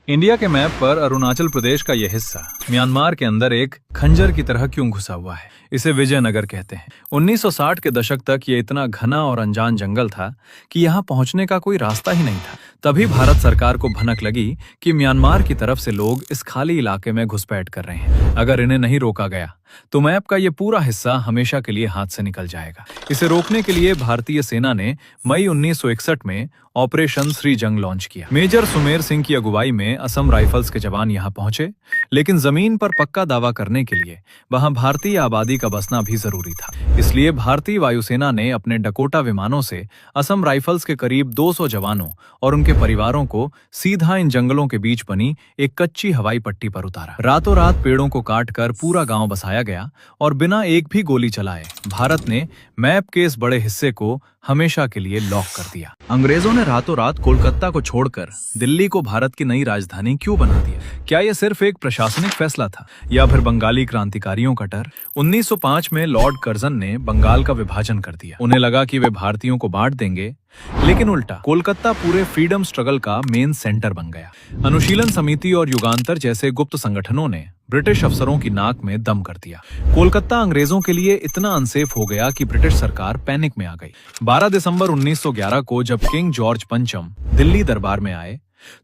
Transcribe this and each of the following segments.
India के map पर अरुणाचल प्रदेश का यह हिस्सा म्यांमार के अंदर एक खंजर की तरह क्यों घुसा हुआ है? इसे विजयनगर कहते हैं। 1960 के दशक तक ये इतना घना और अनजान जंगल था कि यहाँ पहुंचने का कोई रास्ता ही नहीं था। तभी भारत सरकार को भनक लगी कि म्यांमार की तरफ से लोग इस खाली इलाके में घुसपैठ कर रहे हैं। अगर इन्हें नहीं रोका गया तो मैप का ये पूरा हिस्सा हमेशा के लिए हाथ से निकल जाएगा। इसे रोकने के लिए भारतीय सेना ने मई 1961 में ऑपरेशन श्री जंग लॉन्च किया। मेजर सुमेर सिंह की अगुवाई में असम राइफल्स के जवान यहाँ पहुंचे, लेकिन जमीन पर पक्का दावा करने के लिए वहां भारतीय आबादी का बसना भी जरूरी था। इसलिए भारतीय वायुसेना ने अपने डकोटा विमानों से असम राइफल्स के करीब 200 जवानों और उनके परिवारों को सीधा इन जंगलों के बीच बनी एक कच्ची हवाई पट्टी पर उतारा। रातों रात पेड़ों को काटकर पूरा गांव बसाया गया और बिना एक भी गोली चलाए भारत ने मैप के इस बड़े हिस्से को हमेशा के लिए लॉक कर दिया। अंग्रेजों ने रातों रात कोलकाता को छोड़कर दिल्ली को भारत की नई राजधानी क्यों बना दिया? क्या यह सिर्फ एक प्रशासनिक फैसला था या फिर बंगाली क्रांतिकारियों का डर? 1905 में लॉर्ड कर्जन ने बंगाल का विभाजन कर दिया। उन्हें लगा कि वे भारतीयों को बांट देंगे, लेकिन उल्टा कोलकाता पूरे फ्रीडम स्ट्रगल का मेन सेंटर बन गया। अनुशीलन समिति और युगांतर जैसे गुप्त संगठनों ने ब्रिटिश अफसरों की नाक में दम कर दिया। कोलकाता अंग्रेजों के लिए इतना अनसेफ हो गया कि ब्रिटिश सरकार पैनिक में आ गई। 12 दिसंबर 1911 को जब किंग जॉर्ज पंचम दिल्ली दरबार में आए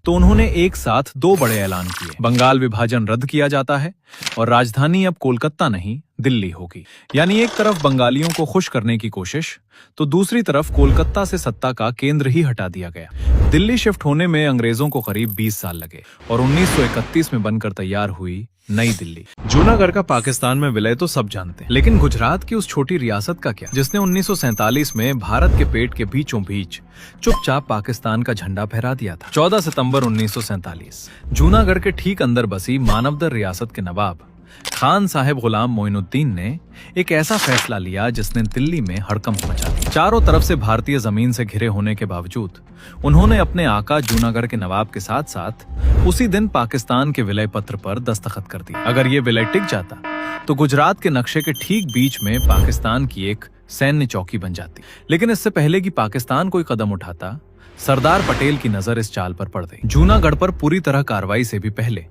तो उन्होंने एक साथ 2 बड़े ऐलान किए। बंगाल विभाजन रद्द किया जाता है और राजधानी अब कोलकाता नहीं दिल्ली होगी। यानी एक तरफ बंगालियों को खुश करने की कोशिश तो दूसरी तरफ कोलकाता से सत्ता का केंद्र ही हटा दिया गया। दिल्ली शिफ्ट होने में अंग्रेजों को करीब 20 साल लगे और 1931 में बनकर तैयार हुई नई दिल्ली। जूनागढ़ का पाकिस्तान में विलय तो सब जानते हैं, लेकिन गुजरात की उस छोटी रियासत का क्या, जिसने 1947 में भारत के पेट के बीचों बीच चुपचाप पाकिस्तान का झंडा फहरा दिया था। 14 सितंबर 1947 जूनागढ़ के ठीक अंदर बसी मानवदर रियासत के नवाब खान साहिब गुलाम मोइनुद्दीन ने एक ऐसा फैसला लिया जिसने दिल्ली में हड़कंप मचा दी। चारों तरफ से भारतीय जमीन से घिरे होने के बावजूद उन्होंने अपने आका जूनागढ़ के नवाब के साथ साथ उसी दिन पाकिस्तान के विलय पत्र पर दस्तखत कर दिए। अगर ये विलय टिक जाता तो गुजरात के नक्शे के ठीक बीच में पाकिस्तान की एक सैन्य चौकी बन जाती। लेकिन इससे पहले कि पाकिस्तान कोई कदम उठाता, सरदार पटेल की नजर इस चाल पर पड़ गई। जूनागढ़ पर पूरी तरह कार्रवाई से भी पहले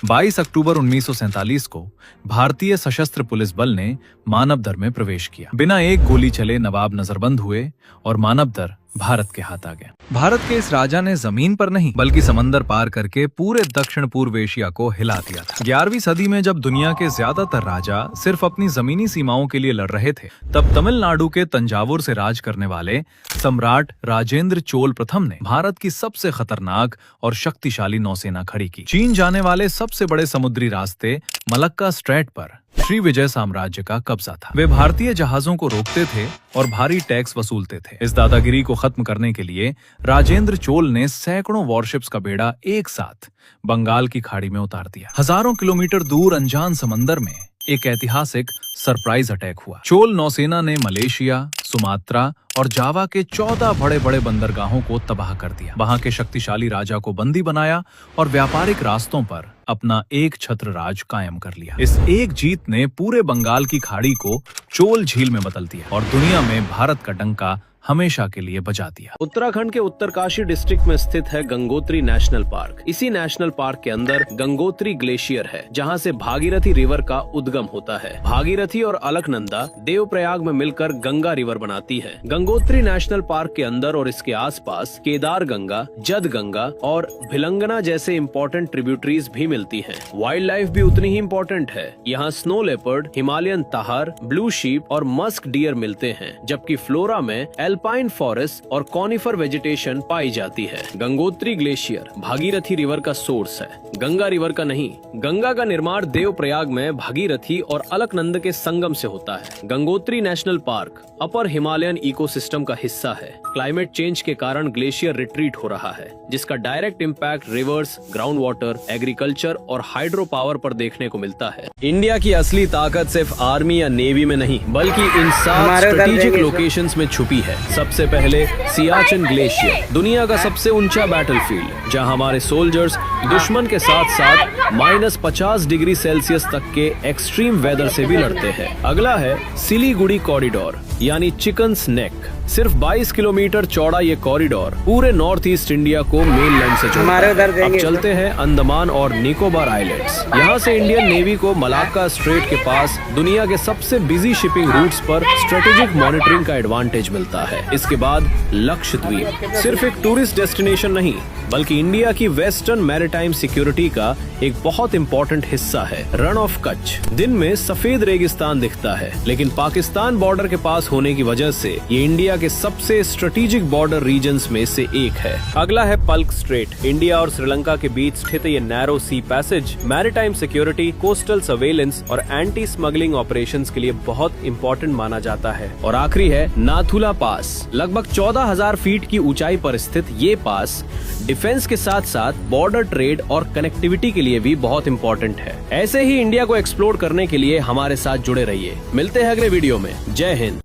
22 अक्टूबर 1947 को भारतीय सशस्त्र पुलिस बल ने मानवदर में प्रवेश किया। बिना एक गोली चले नवाब नजरबंद हुए और मानवदर भारत के हाथ आ गया। भारत के इस राजा ने जमीन पर नहीं बल्कि समंदर पार करके पूरे दक्षिण पूर्व एशिया को हिला दिया था। 11वीं सदी में जब दुनिया के ज्यादातर राजा सिर्फ अपनी जमीनी सीमाओं के लिए लड़ रहे थे, तब तमिलनाडु के तंजावुर से राज करने वाले सम्राट राजेंद्र चोल प्रथम ने भारत की सबसे खतरनाक और शक्तिशाली नौसेना खड़ी की। चीन जाने वाले सबसे बड़े समुद्री रास्ते मलक्का स्ट्रेट पर श्री विजय साम्राज्य का कब्जा था। वे भारतीय जहाजों को रोकते थे और भारी टैक्स वसूलते थे। इस दादागिरी को खत्म करने के लिए राजेंद्र चोल ने सैकड़ों वॉरशिप्स का बेड़ा एक साथ बंगाल की खाड़ी में उतार दिया। हजारों किलोमीटर दूर अनजान समंदर में एक ऐतिहासिक सरप्राइज अटैक हुआ। चोल नौसेना ने मलेशिया, सुमात्रा और जावा के 14 बड़े बड़े बंदरगाहों को तबाह कर दिया। वहां के शक्तिशाली राजा को बंदी बनाया और व्यापारिक रास्तों पर अपना एक छत्र राज कायम कर लिया। इस एक जीत ने पूरे बंगाल की खाड़ी को चोल झील में बदल दिया और दुनिया में भारत का डंका हमेशा के लिए बजा दिया। उत्तराखंड के उत्तरकाशी डिस्ट्रिक्ट में स्थित है गंगोत्री नेशनल पार्क। इसी नेशनल पार्क के अंदर गंगोत्री ग्लेशियर है, जहां से भागीरथी रिवर का उद्गम होता है। भागीरथी और अलकनंदा देवप्रयाग में मिलकर गंगा रिवर बनाती है। गंगोत्री नेशनल पार्क के अंदर और इसके आसपास केदार गंगा, जद गंगा और भिलंगना जैसे इम्पोर्टेंट ट्रिब्यूटरीज भी मिलती हैं। वाइल्ड लाइफ भी उतनी ही इम्पोर्टेंट है। यहाँ snow leopard, Himalayan tahr, blue sheep और मस्क डियर मिलते हैं, जबकि फ्लोरा में एल्पाइन फॉरेस्ट और कॉनिफर वेजिटेशन पाई जाती है। गंगोत्री ग्लेशियर भागीरथी रिवर का सोर्स है, गंगा रिवर का नहीं। गंगा का निर्माण देवप्रयाग में भागीरथी और अलकनंदा के संगम से होता है। गंगोत्री नेशनल पार्क अपर हिमालयन इकोसिस्टम का हिस्सा है। क्लाइमेट चेंज के कारण ग्लेशियर रिट्रीट हो रहा है, जिसका direct impact reverse, ground water, agriculture और हाइड्रो पावर पर देखने को मिलता है। इंडिया की असली ताकत सिर्फ आर्मी या नेवी में नहीं, बल्कि इन 7 स्ट्रेटेजिक लोकेशंस में छुपी है। सबसे पहले सियाचिन ग्लेशियर, दुनिया का सबसे ऊंचा बैटलफील्ड, जहां हमारे सोल्जर्स दुश्मन के साथ साथ -50 डिग्री सेल्सियस तक के एक्सट्रीम वेदर से भी लड़ते हैं। अगला है सिलीगुड़ी कॉरिडोर यानी चिकन्स नेक, सिर्फ 22 किलोमीटर चौड़ा ये कॉरिडोर पूरे नॉर्थ ईस्ट इंडिया को मेनलैंड से जोड़ता हमारे उधर है। अब देंगे। चलते हैं अंडमान और निकोबार आइलैंड्स। यहाँ से इंडियन नेवी को मलाक्का स्ट्रेट के पास दुनिया के सबसे बिजी शिपिंग रूट्स पर स्ट्रेटेजिक मॉनिटरिंग का एडवांटेज मिलता है। इसके बाद लक्षद्वीप सिर्फ एक टूरिस्ट डेस्टिनेशन नहीं बल्कि इंडिया की वेस्टर्न मैरिटाइम सिक्योरिटी का एक बहुत इंपॉर्टेंट हिस्सा है। रण ऑफ कच्छ दिन में सफेद रेगिस्तान दिखता है, लेकिन पाकिस्तान बॉर्डर के पास होने की वजह से ये इंडिया के सबसे स्ट्रेटेजिक बॉर्डर रीजन्स में से एक है। अगला है पल्क स्ट्रेट। इंडिया और श्रीलंका के बीच स्थित ये narrow sea passage maritime security, coastal surveillance और एंटी स्मगलिंग ऑपरेशंस के लिए बहुत इंपॉर्टेंट माना जाता है। और आखिरी है नाथुला पास। लगभग 14,000 फीट की ऊंचाई पर स्थित ये पास डिफेंस के साथ साथ बॉर्डर ट्रेड और कनेक्टिविटी के लिए भी बहुत इंपॉर्टेंट है। ऐसे ही इंडिया को एक्सप्लोर करने के लिए हमारे साथ जुड़े रहिए। मिलते हैं अगले वीडियो में। जय हिंद।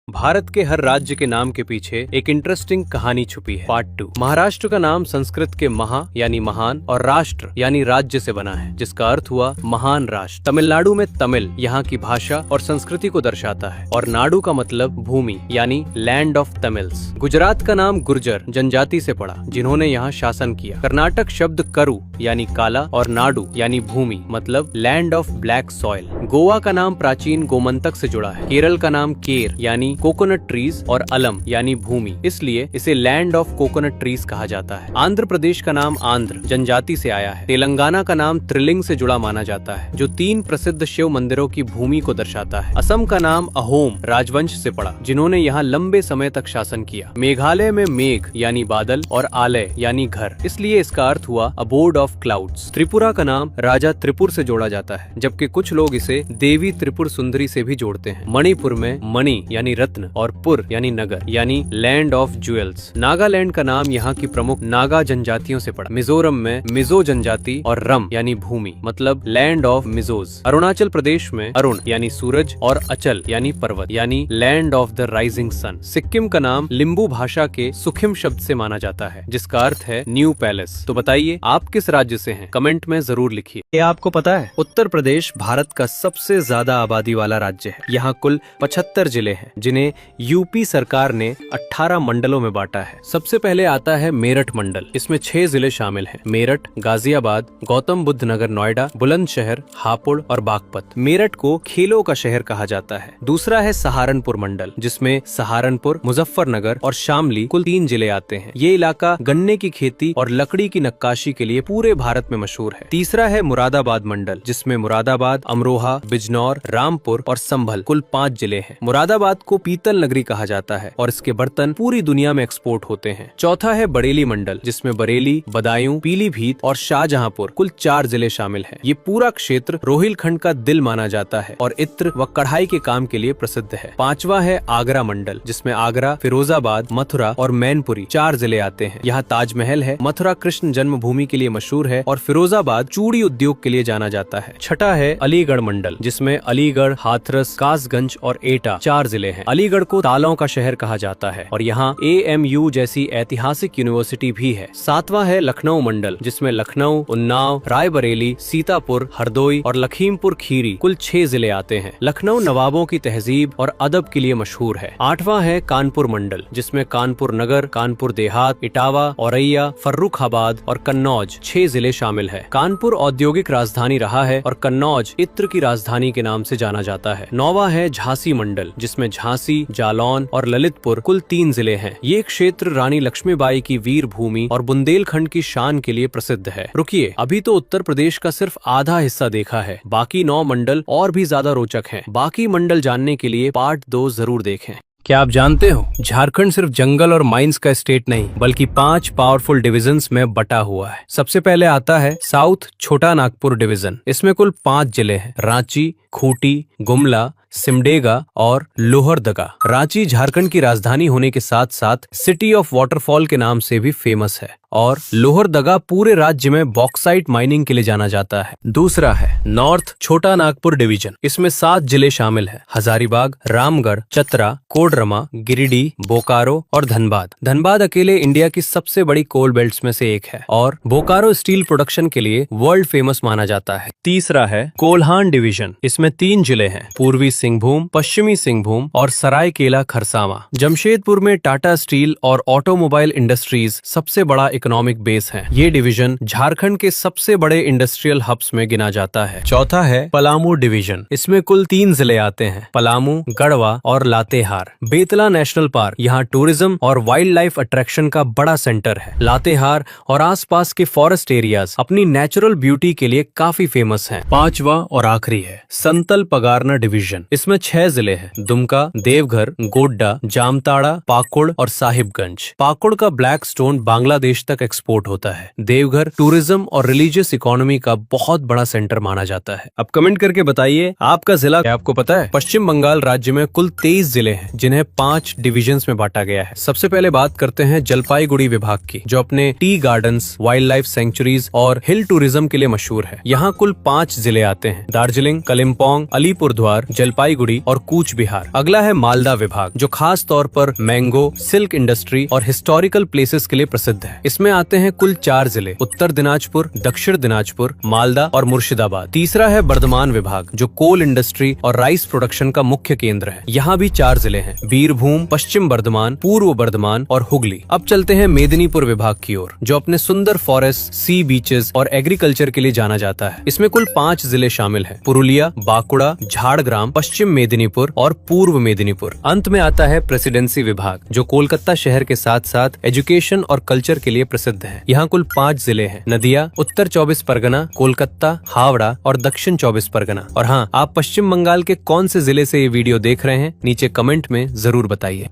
भारत के हर राज्य के नाम के पीछे एक इंटरेस्टिंग कहानी छुपी है। पार्ट 2। महाराष्ट्र का नाम संस्कृत के महा यानी महान और राष्ट्र यानी राज्य से बना है, जिसका अर्थ हुआ महान राष्ट्र। तमिलनाडु में तमिल यहाँ की भाषा और संस्कृति को दर्शाता है और नाडु का मतलब भूमि यानी लैंड ऑफ तमिल्स। गुजरात का नाम गुर्जर जनजाति से पड़ा, जिन्होंने यहाँ शासन किया। कर्नाटक शब्द करु यानी काला और नाडु यानी भूमि मतलब land of black soil. Goa का नाम प्राचीन गोमंतक से जुड़ा है। केरल का नाम केर यानी कोकोनट ट्रीज और अलम यानी भूमि, इसलिए इसे लैंड ऑफ कोकोनट ट्रीज कहा जाता है। आंध्र प्रदेश का नाम आंध्र जनजाति से आया है। तेलंगाना का नाम त्रिलिंग से जुड़ा माना जाता है, जो 3 प्रसिद्ध शिव मंदिरों की भूमि को दर्शाता है। असम का नाम अहोम राजवंश से पड़ा, जिन्होंने यहाँ लंबे समय तक शासन किया। मेघालय में मेघ यानी बादल और आलय यानी घर, इसलिए इसका अर्थ हुआ अबोर्ड ऑफ क्लाउड्स। त्रिपुरा का नाम राजा त्रिपुर से जोड़ा जाता है, जबकि कुछ लोग इसे देवी त्रिपुर सुंदरी से भी जोड़ते हैं। मणिपुर में मणि यानी रत्न और पुर यानी नगर यानी लैंड ऑफ ज्वेल्स। नागालैंड का नाम यहाँ की प्रमुख नागा जनजातियों से पड़ा। मिजोरम में मिजो जनजाति और रम यानी भूमि मतलब लैंड ऑफ मिजोज। अरुणाचल प्रदेश में अरुण यानी सूरज और अचल यानी पर्वत यानी land of the rising sun. Sikkim का नाम लिम्बू भाषा के सुखिम शब्द से माना जाता है, जिसका अर्थ है न्यू पैलेस। तो बताइए आप किस राज्य से हैं? कमेंट में जरूर लिखिए। क्या आपको पता है उत्तर प्रदेश भारत का सबसे ज्यादा आबादी वाला राज्य है। यहाँ कुल 75 जिले हैं, जिन्हें यूपी सरकार ने 18 मंडलों में बांटा है। सबसे पहले आता है मेरठ मंडल। इसमें 6 जिले शामिल हैं। मेरठ, गाजियाबाद, गौतम बुद्ध नगर नोएडा, बुलंदशहर, हापुड़ और बागपत। मेरठ को खेलों का शहर कहा जाता है। दूसरा है सहारनपुर मंडल, जिसमें सहारनपुर, मुजफ्फरनगर और शामली कुल 3 जिले आते हैं। ये इलाका गन्ने की खेती और लकड़ी की नक्काशी के लिए पूरे भारत में मशहूर है। तीसरा है मुरादाबाद मंडल, जिसमें मुरादाबाद, अमरोहा, बिजनौर, रामपुर और संभल कुल 5 जिले हैं। मुरादाबाद को पीतल नगरी कहा जाता है और इसके बर्तन पूरी दुनिया में एक्सपोर्ट होते हैं। चौथा है बरेली मंडल, जिसमें बरेली, बदायूं, पीलीभीत और शाहजहांपुर कुल 4 जिले शामिल हैं। ये पूरा क्षेत्र रोहिलखंड का दिल माना जाता है और इत्र व कढ़ाई के काम के लिए प्रसिद्ध है। पांचवा है आगरा मंडल, जिसमें आगरा, फिरोजाबाद, मथुरा और मैनपुरी 4 जिले आते हैं। यहाँ ताजमहल है, मथुरा कृष्ण जन्मभूमि के लिए मशहूर है और फिरोजाबाद चूड़ी उद्योग के लिए जाना जाता है। छठा है अलीगढ़ मंडल, जिसमें अलीगढ़, हाथरस, कासगंज और एटा 4 जिले हैं। अलीगढ़ को तालों का शहर कहा जाता है और यहाँ AMU जैसी ऐतिहासिक यूनिवर्सिटी भी है। 7वां है लखनऊ मंडल, जिसमें लखनऊ, उन्नाव, रायबरेली, सीतापुर, हरदोई और लखीमपुर खीरी कुल 6 जिले आते हैं। लखनऊ नवाबों की तहजीब और अदब के लिए मशहूर है। 8वां है कानपुर मंडल, जिसमें कानपुर नगर, कानपुर देहात, इटावा, औरैया, फर्रुखाबाद और कन्नौज 6 जिले शामिल है। कानपुर औद्योगिक राजधानी रहा है और कन्नौज इत्र की राजधानी के नाम से जाना जाता है। 9वां है झांसी मंडल, जिसमें झांसी, झांसी, जालौन और ललितपुर कुल 3 जिले हैं। ये क्षेत्र रानी लक्ष्मीबाई की वीर भूमि और बुंदेलखंड की शान के लिए प्रसिद्ध है। रुकिए, अभी तो उत्तर प्रदेश का सिर्फ आधा हिस्सा देखा है, बाकी 9 मंडल और भी ज्यादा रोचक हैं। बाकी मंडल जानने के लिए पार्ट 2 जरूर देखें। क्या आप जानते हो, झारखंड सिर्फ जंगल और माइंस का स्टेट नहीं बल्कि 5 पावरफुल डिविजन्स में बटा हुआ है। सबसे पहले आता है साउथ छोटा नागपुर डिवीजन। इसमें कुल 5 जिले हैं: रांची, खूंटी, गुमला, सिमडेगा और लोहरदगा। रांची झारखंड की राजधानी होने के साथ साथ सिटी ऑफ वाटरफॉल के नाम से भी फेमस है और लोहरदगा पूरे राज्य में बॉक्साइट माइनिंग के लिए जाना जाता है। दूसरा है नॉर्थ छोटा नागपुर डिवीजन। इसमें 7 जिले शामिल हैं: हजारीबाग, रामगढ़, चतरा, कोडरमा, गिरिडीह, बोकारो और धनबाद। धनबाद अकेले इंडिया की सबसे बड़ी कोल बेल्ट्स में से एक है और बोकारो स्टील प्रोडक्शन के लिए वर्ल्ड फेमस माना जाता है। तीसरा है कोल्हान डिवीजन। इसमें 3 जिले हैं: पूर्वी सिंहभूम, पश्चिमी सिंहभूम और सरायकेला खरसावां। जमशेदपुर में टाटा स्टील और ऑटोमोबाइल इंडस्ट्रीज सबसे बड़ा इकोनॉमिक बेस है। ये डिवीजन झारखंड के सबसे बड़े इंडस्ट्रियल हब्स में गिना जाता है। चौथा है पलामू डिवीजन। इसमें कुल 3 जिले आते हैं: पलामू, गढ़वा और लातेहार। बेतला नेशनल पार्क यहाँ टूरिज्म और वाइल्ड लाइफ अट्रैक्शन का बड़ा सेंटर है। लातेहार और आसपास के फॉरेस्ट एरियाज अपनी नेचुरल ब्यूटी के लिए काफी फेमस हैं। पांचवा और आखिरी है संतल पगारना डिवीजन। इसमें 6 जिले हैं: दुमका, देवघर, गोड्डा, जामताड़ा, पाकुड़ और साहिबगंज। पाकुड़ का ब्लैक स्टोन बांग्लादेश तक एक्सपोर्ट होता है। देवघर टूरिज्म और रिलीजियस इकोनॉमी का बहुत बड़ा सेंटर माना जाता है। अब कमेंट करके बताइए आपका जिला क्या आपको पता है? पश्चिम बंगाल राज्य में कुल 23 जिले हैं जिन्हें 5 डिविजन्स में बांटा गया है। सबसे पहले बात करते हैं जलपाईगुड़ी विभाग की, जो अपने tea gardens, wild life sanctuaries और हिल टूरिज्म के लिए मशहूर है। यहाँ कुल 5 जिले आते हैं: दार्जिलिंग, कलिम्पोंग, अलीपुरद्वार, जलपाईगुड़ी और कूच बिहार। अगला है मालदा विभाग, जो खास तौर पर मैंगो, सिल्क इंडस्ट्री और हिस्टोरिकल प्लेसेस के लिए प्रसिद्ध है। इसमें आते हैं कुल 4 जिले: उत्तर दिनाजपुर, दक्षिण दिनाजपुर, मालदा और मुर्शिदाबाद। तीसरा है बर्धमान विभाग, जो कोल इंडस्ट्री और राइस प्रोडक्शन का मुख्य केंद्र है। यहाँ भी 4 जिले हैं: बीरभूम, पश्चिम बर्धमान, पूर्व बर्धमान और हुगली। अब चलते हैं मेदिनीपुर विभाग की ओर, जो अपने सुंदर फॉरेस्ट, सी बीचेस और एग्रीकल्चर के लिए जाना जाता है। इसमें कुल 5 जिले शामिल हैं: पुरुलिया, बांकुड़ा, झाड़ग्राम, पश्चिम मेदिनीपुर और पूर्व मेदिनीपुर। अंत में आता है प्रेसिडेंसी विभाग, जो कोलकाता शहर के साथ साथ एजुकेशन और कल्चर के लिए प्रसिद्ध है। यहाँ कुल 5 जिले हैं: नदिया, उत्तर 24 परगना, कोलकाता, हावड़ा और दक्षिण 24 परगना। और हाँ, आप पश्चिम बंगाल के कौन से जिले से ये वीडियो देख रहे हैं, नीचे कमेंट में जरूर बताइए।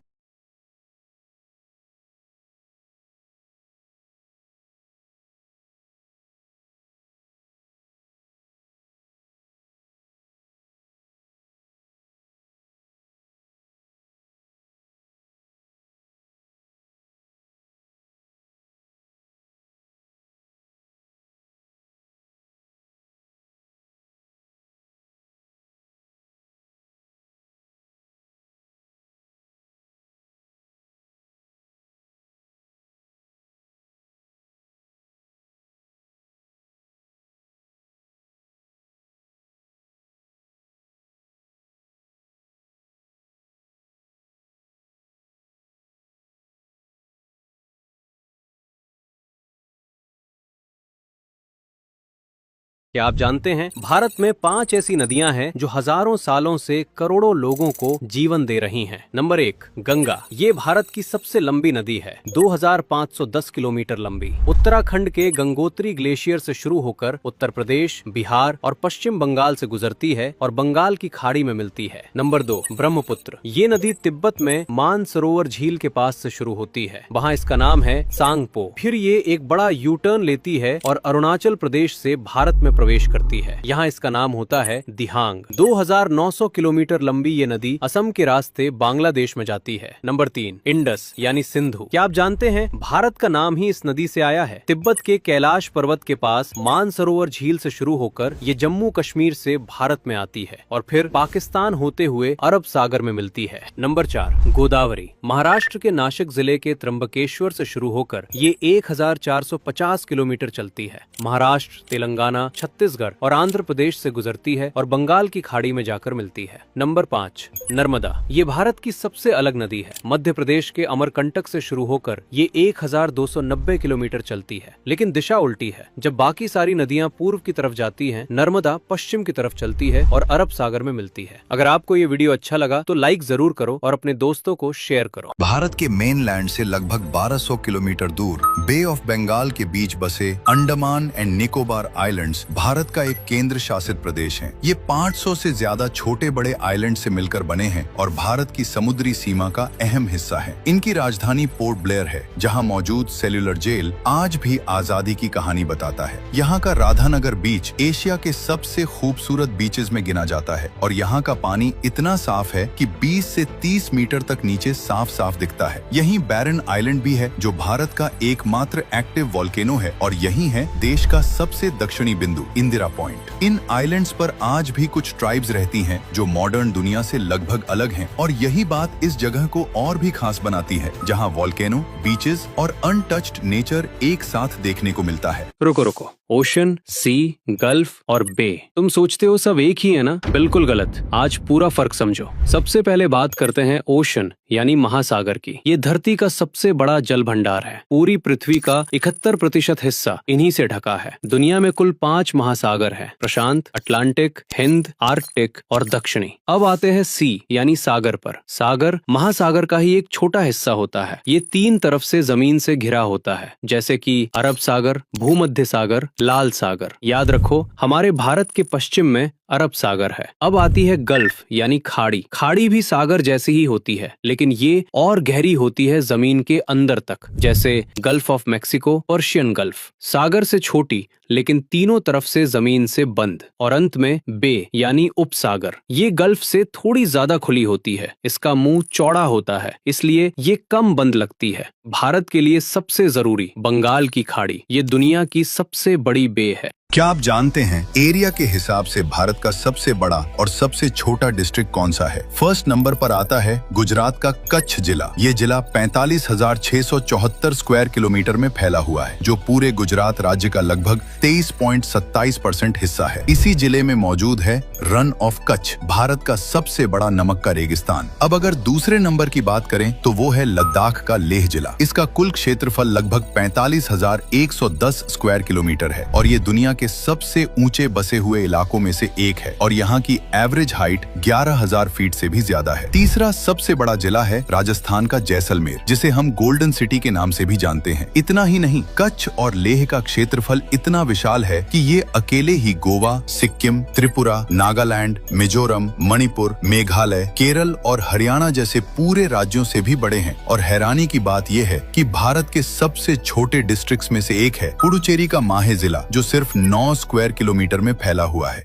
क्या आप जानते हैं, भारत में 5 ऐसी नदियां हैं जो हजारों सालों से करोड़ों लोगों को जीवन दे रही हैं। नंबर 1, गंगा। ये भारत की सबसे लंबी नदी है, 2510 किलोमीटर लंबी। उत्तराखंड के गंगोत्री ग्लेशियर से शुरू होकर उत्तर प्रदेश, बिहार और पश्चिम बंगाल से गुजरती है और बंगाल की खाड़ी में मिलती है। नंबर 2, ब्रह्मपुत्र। ये नदी तिब्बत में मानसरोवर झील के पास से शुरू होती है, वहाँ इसका नाम है सांगपो। फिर ये एक बड़ा यू टर्न लेती है और अरुणाचल प्रदेश से भारत में प्रवेश करती है, यहाँ इसका नाम होता है दिहांग। 2900 किलोमीटर लंबी ये नदी असम के रास्ते बांग्लादेश में जाती है। नंबर 3, इंडस यानी सिंधु। क्या आप जानते हैं, भारत का नाम ही इस नदी से आया है। तिब्बत के कैलाश पर्वत के पास मानसरोवर झील से शुरू होकर ये जम्मू कश्मीर से भारत में आती है और फिर पाकिस्तान होते हुए अरब सागर में मिलती है। नंबर 4, गोदावरी। महाराष्ट्र के नासिक जिले के त्र्यंबकेश्वर से शुरू होकर ये 1450 किलोमीटर चलती है। महाराष्ट्र, तेलंगाना, छत्तीसगढ़ और आंध्र प्रदेश से गुजरती है और बंगाल की खाड़ी में जाकर मिलती है। नंबर 5, नर्मदा। ये भारत की सबसे अलग नदी है। मध्य प्रदेश के अमरकंटक से शुरू होकर ये 1290 किलोमीटर चलती है, लेकिन दिशा उल्टी है। जब बाकी सारी नदियां पूर्व की तरफ जाती हैं, नर्मदा पश्चिम की तरफ चलती है और अरब सागर में मिलती है। अगर आपको ये वीडियो अच्छा लगा तो लाइक जरूर करो और अपने दोस्तों को शेयर करो। भारत के मेनलैंड से लगभग 1200 किलोमीटर दूर बे ऑफ बंगाल के बीच बसे अंडमान एंड निकोबार आइलैंड्स भारत का एक केंद्र शासित प्रदेश है। ये 500 से ज्यादा छोटे बड़े आइलैंड से मिलकर बने हैं और भारत की समुद्री सीमा का अहम हिस्सा है। इनकी राजधानी पोर्ट ब्लेयर है, जहां मौजूद सेल्यूलर जेल आज भी आजादी की कहानी बताता है। यहाँ का राधानगर बीच एशिया के सबसे खूबसूरत बीचेस में गिना जाता है और यहाँ का पानी इतना साफ है कि 20 से 30 मीटर तक नीचे साफ साफ दिखता है। यहीं बैरन आइलैंड भी है, जो भारत का एकमात्र एक्टिव वोल्केनो है और यही है देश का सबसे दक्षिणी बिंदु इंदिरा पॉइंट। इन आइलैंड्स पर आज भी कुछ ट्राइब्स रहती हैं जो मॉडर्न दुनिया से लगभग अलग हैं और यही बात इस जगह को और भी खास बनाती है, जहां वोल्केनो, बीचेस और अनटच्ड नेचर एक साथ देखने को मिलता है। रुको, ओशन, सी, गल्फ और बे, तुम सोचते हो सब एक ही है ना? बिल्कुल गलत। आज पूरा फर्क समझो। सबसे पहले बात करते हैं ओशन यानी महासागर की। ये धरती का सबसे बड़ा जल भंडार है। पूरी पृथ्वी का 71% हिस्सा इन्हीं से ढका है। दुनिया में कुल 5 महासागर हैं: प्रशांत, अटलांटिक, हिंद, आर्कटिक और दक्षिणी। अब आते हैं सी यानी सागर पर। सागर महासागर का ही एक छोटा हिस्सा होता है। ये 3 तरफ से जमीन से घिरा होता है, जैसे कि अरब सागर, भूमध्य सागर, लाल सागर। याद रखो, हमारे भारत के पश्चिम में अरब सागर है। अब आती है गल्फ यानी खाड़ी। खाड़ी भी सागर जैसी ही होती है, लेकिन ये और गहरी होती है जमीन के अंदर तक, जैसे gulf of Mexico, Persian gulf. सागर से छोटी लेकिन तीनों तरफ से जमीन से बंद। और अंत में बे यानी उपसागर। ये गल्फ से थोड़ी ज्यादा खुली होती है। इसका मुंह चौड़ा होता है, इसलिए ये कम बंद लगती है। भारत के लिए सबसे जरूरी बंगाल की खाड़ी, ये दुनिया की सबसे बड़ी बे है। क्या आप जानते हैं एरिया के हिसाब से भारत का सबसे बड़ा और सबसे छोटा डिस्ट्रिक्ट कौन सा है? फर्स्ट नंबर पर आता है गुजरात का कच्छ जिला। ये जिला 45,674 स्क्वायर किलोमीटर में फैला हुआ है, जो पूरे गुजरात राज्य का लगभग 23.27% हिस्सा है। इसी जिले में मौजूद है रन ऑफ कच्छ, भारत का सबसे बड़ा नमक का रेगिस्तान। अब अगर दूसरे नंबर की बात करें तो वो है लद्दाख का लेह जिला। इसका कुल क्षेत्रफल लगभग 45,110 स्क्वायर किलोमीटर है और ये दुनिया के सबसे ऊंचे बसे हुए इलाकों में से एक है और यहाँ की एवरेज हाइट 11,000 फीट से भी ज्यादा है। तीसरा सबसे बड़ा जिला है राजस्थान का जैसलमेर, जिसे हम गोल्डन सिटी के नाम से भी जानते हैं। इतना ही नहीं, कच्छ और लेह का क्षेत्रफल इतना विशाल है कि ये अकेले ही गोवा, सिक्किम, त्रिपुरा, नागालैंड, मिजोरम, मणिपुर, मेघालय, केरल और हरियाणा जैसे पूरे राज्यों से भी बड़े हैं। और हैरानी की बात यह है कि भारत के सबसे छोटे डिस्ट्रिक्ट्स में से एक है पुडुचेरी का माहे जिला, जो सिर्फ 9 स्क्वायर किलोमीटर में फैला हुआ है।